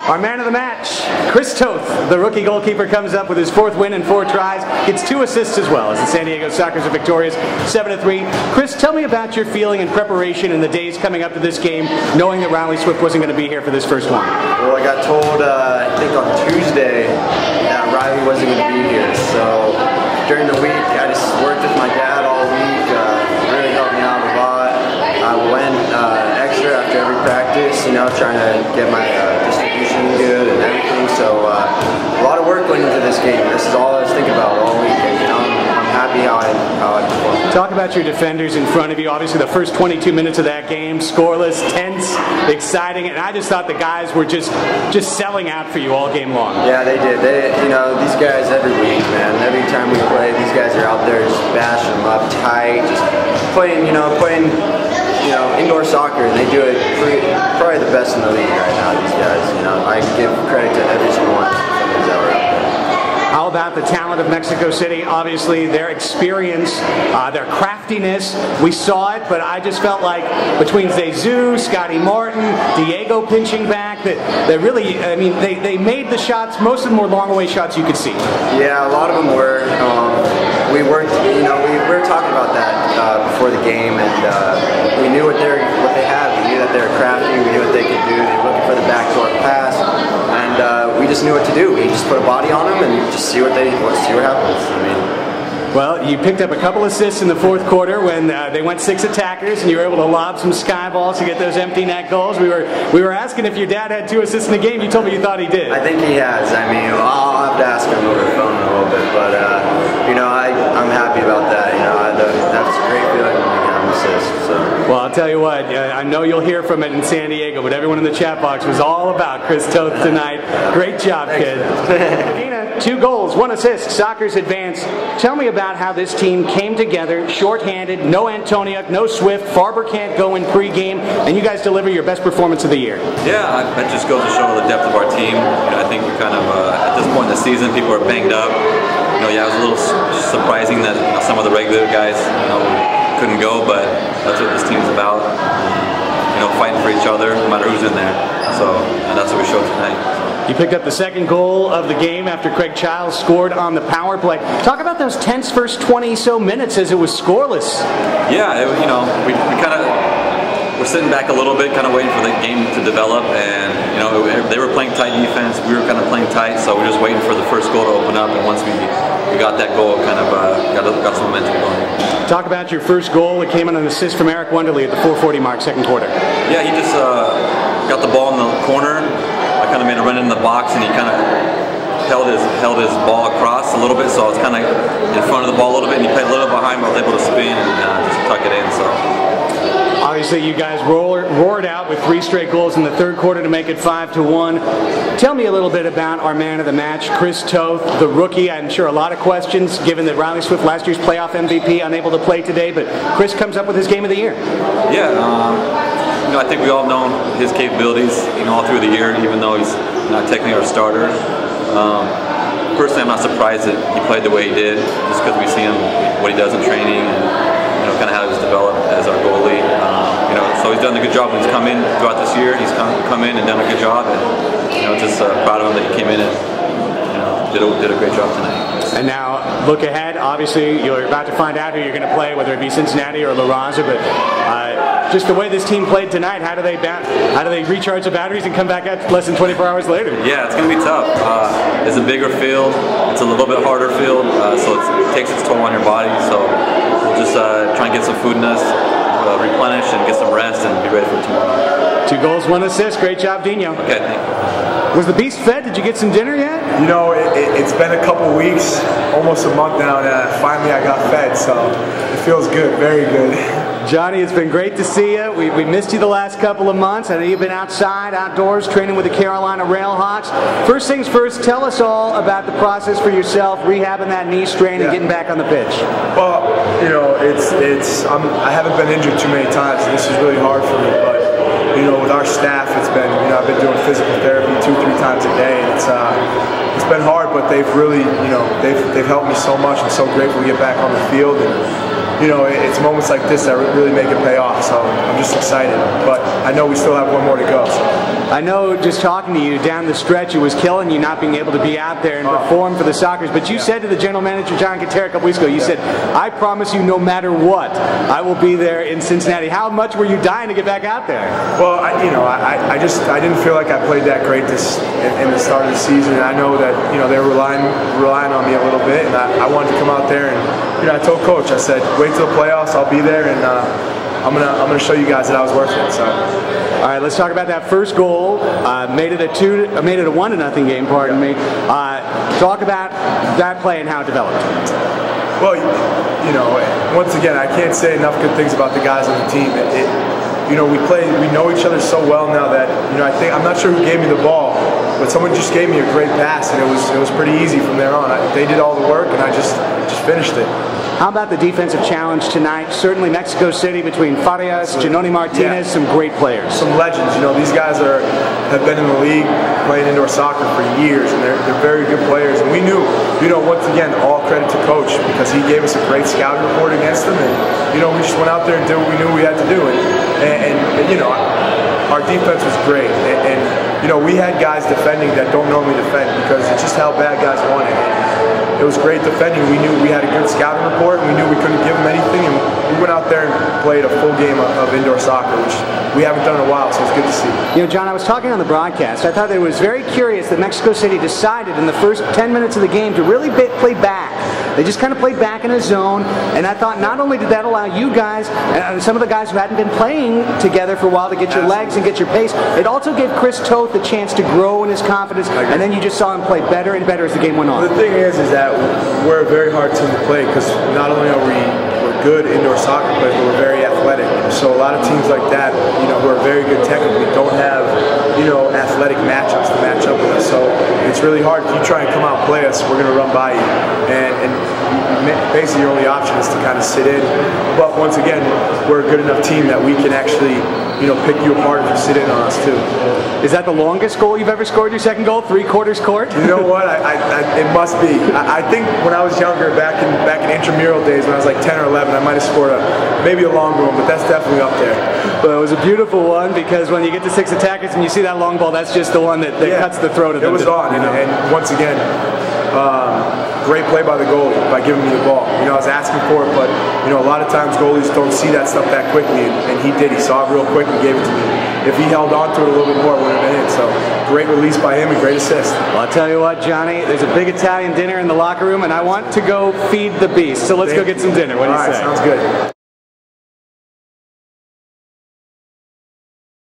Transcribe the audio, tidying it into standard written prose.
Our man of the match, Chris Toth, the rookie goalkeeper, comes up with his 4th win in 4 tries, gets 2 assists as well as the San Diego Sockers are victorious 7-3. Chris, tell me about your feeling and preparation in the days coming up to this game, knowing that Riley Swift wasn't going to be here for this first one. Well, I got told, I think on Tuesday, that Riley wasn't going to be here, so during the week I just worked with my dad all week, really helped me out a lot. I went extra after every practice, you know, trying to get my distribution good and everything, so a lot of work went into this game. This is all I was thinking about all week, and you know, I'm happy how I performed. Talk about your defenders in front of you. Obviously the first 22 minutes of that game, scoreless, tense, exciting, and I just thought the guys were just selling out for you all game long. Yeah, they did. You know, these guys every week, man, every time we play, these guys are out there just bashing them up tight, just playing indoor soccer, and they do it probably the best in the league right now, these guys. You know, I give credit to every single one of the defenders that were out there. How about the talent of Mexico City? Obviously, their experience, their craftiness, we saw it, but I just felt like between Jesus, Scotty Martin, Diego pinching back, that really, I mean, they made the shots, most of them were long-away shots you could see. Yeah, a lot of them were. We were talking about that before the game, and we knew what they had. We knew that they were crafty. We knew what they could do. They were looking for the backdoor pass, and we just knew what to do. We just put a body on them and just see what happens. I mean. Well, you picked up a couple assists in the 4th quarter when they went 6 attackers, and you were able to lob some sky balls to get those empty net goals. We were asking if your dad had 2 assists in the game. You told me you thought he did. I think he has. I mean, I'll have to ask him over the phone in a little bit, but you know, I'm happy about that. You know, that's a great feeling when you have an assist. So. Well, I'll tell you what. I know you'll hear from it in San Diego, but everyone in the chat box was all about Chris Toth tonight. Great job, kid. Medina, 2 goals, 1 assist. Sockers advance. Tell me about how this team came together, shorthanded, no Antoniuk, no Swift, Farber can't go in pregame, and you guys deliver your best performance of the year. Yeah, that just goes to show the depth of our team. You know, I think we kind of, at this point in the season, people are banged up. You know, yeah, it was a little surprising that some of the regular guys, you know, couldn't go, but that's what this team's about. You know, fighting for each other, no matter who's in there. So, and that's what we showed tonight. You picked up the 2nd goal of the game after Craig Childs scored on the power play. Talk about those tense first 20-so minutes as it was scoreless. Yeah, you know, we kind of were sitting back a little bit, kind of waiting for the game to develop, and you know, they were playing tight defense, we were kind of playing tight, so we were just waiting for the first goal to open up, and once we got that goal, kind of got some momentum going. Talk about your first goal. It came on an assist from Eric Wonderly at the 4:40 mark, 2nd quarter. Yeah, he just got the ball in the corner. I kind of made a run in the box, and he kind of held his ball across a little bit, so I was kind of in front of the ball a little bit, and he played a little behind, but I was able to spin and just tuck it in. So. Obviously, you guys roared out with 3 straight goals in the 3rd quarter to make it 5-1. Tell me a little bit about our man of the match, Chris Toth, the rookie. I'm sure a lot of questions, given that Riley Swift, last year's playoff MVP, unable to play today, but Chris comes up with his game of the year. Yeah, you know, I think we all know his capabilities, you know, all through the year, even though he's not technically our starter. Personally, I'm not surprised that he played the way he did, just because we see him, what he does in training, and you know, kind of how he's developed as our goalie. You know, so he's done a good job when he's come in throughout this year. He's come in and done a good job, and you know, just proud of him that he came in and you know, did a great job tonight. And now, look ahead. Obviously, you're about to find out who you're going to play, whether it be Cincinnati or La Raza, but just the way this team played tonight, how do they recharge the batteries and come back out less than 24 hours later? Yeah, it's going to be tough. It's a bigger field. It's a little bit harder field, so it takes its toll on your body. So we'll just try and get some food in us, replenish, and get some rest, and be ready for tomorrow. 2 goals, 1 assist. Great job, Dino. Okay, thank you. Was the beast fed? Did you get some dinner yet? You know, it's been a couple weeks, almost a month now, and finally I got fed, so it feels good, very good. Johnny, it's been great to see you. We missed you the last couple of months. I know you've been outside, outdoors, training with the Carolina Railhawks. First things first, tell us all about the process for yourself, rehabbing that knee strain and getting back on the pitch. Well, you know, I haven't been injured too many times, and this is really hard for me, but you know, with our staff, it's been, you know, I've been doing physical therapy 2-3 times a day, and it's been hard, but they've really, you know, they've helped me so much. I'm so grateful to get back on the field, and you know, it's moments like this that really make it pay off. So I'm just excited, but I know we still have one more to go. So. I know just talking to you down the stretch, it was killing you not being able to be out there and perform for the Sockers. But you said to the general manager, John Katera, a couple weeks ago, you said, I promise you no matter what, I will be there in Cincinnati. How much were you dying to get back out there? Well, I didn't feel like I played that great in the start of the season. And I know that they were relying on me a little bit, and I wanted to come out there. And I told Coach, I said, wait till the playoffs, I'll be there, and I'm gonna show you guys that I was worth it. So. All right, let's talk about that first goal. Made it a 1-0 game. Pardon me. Talk about that play and how it developed. Well, once again, I can't say enough good things about the guys on the team. We know each other so well now that I'm not sure who gave me the ball, but someone just gave me a great pass, and it was pretty easy from there on. They did all the work, and I just finished it. How about the defensive challenge tonight? Certainly Mexico City between Farias, Janoni Martinez, some great players. Some legends. These guys have been in the league playing indoor soccer for years, and they're very good players. And we knew, once again, all credit to Coach, because he gave us a great scouting report against them, and we just went out there and did what we knew we had to do. And our defense was great, and we had guys defending that don't normally defend, because it's just how bad guys want it. It was great defending. We knew we had a good scouting report, and we knew we couldn't give them anything, and we went out there and played a full game of indoor soccer, which we haven't done in a while, so it's good to see. John, I was talking on the broadcast. I thought that it was very curious that Mexico City decided in the first 10 minutes of the game to really play back. They just kind of played back in a zone, and I thought not only did that allow you guys, and some of the guys who hadn't been playing together for a while, to get your legs and get your pace, it also gave Chris Toth the chance to grow in his confidence, and then you just saw him play better and better as the game went on. The thing is that we're a very hard team to play, because not only are we're good indoor soccer players, but we're very athletic. So a lot of teams like that, who are very good technically, don't have, athletic matchups to match up with us. So it's really hard. If you try and come out and play us, we're going to run by you. And basically your only option is to kind of sit in. But once again, we're a good enough team that we can actually, pick you apart if you sit in on us too. Is that the longest goal you've ever scored, your second goal, 3/4 court? You know what? It must be. I think when I was younger, back in intramural days, when I was like 10 or 11, I might have scored maybe a longer one, but that's definitely up there. Well, it was a beautiful one, because when you get to 6 attackers and you see that long ball, that's just the one that cuts the throat of them. It was on, and once again, great play by the goalie by giving me the ball. I was asking for it, but a lot of times goalies don't see that stuff that quickly, and he did. He saw it real quick and gave it to me. If he held on to it a little bit more, it would have been in. So great release by him and great assist. Well, I'll tell you what, Johnny, there's a big Italian dinner in the locker room, and I want to go feed the beast. So let's go get some dinner. What do you say? All right, sounds good.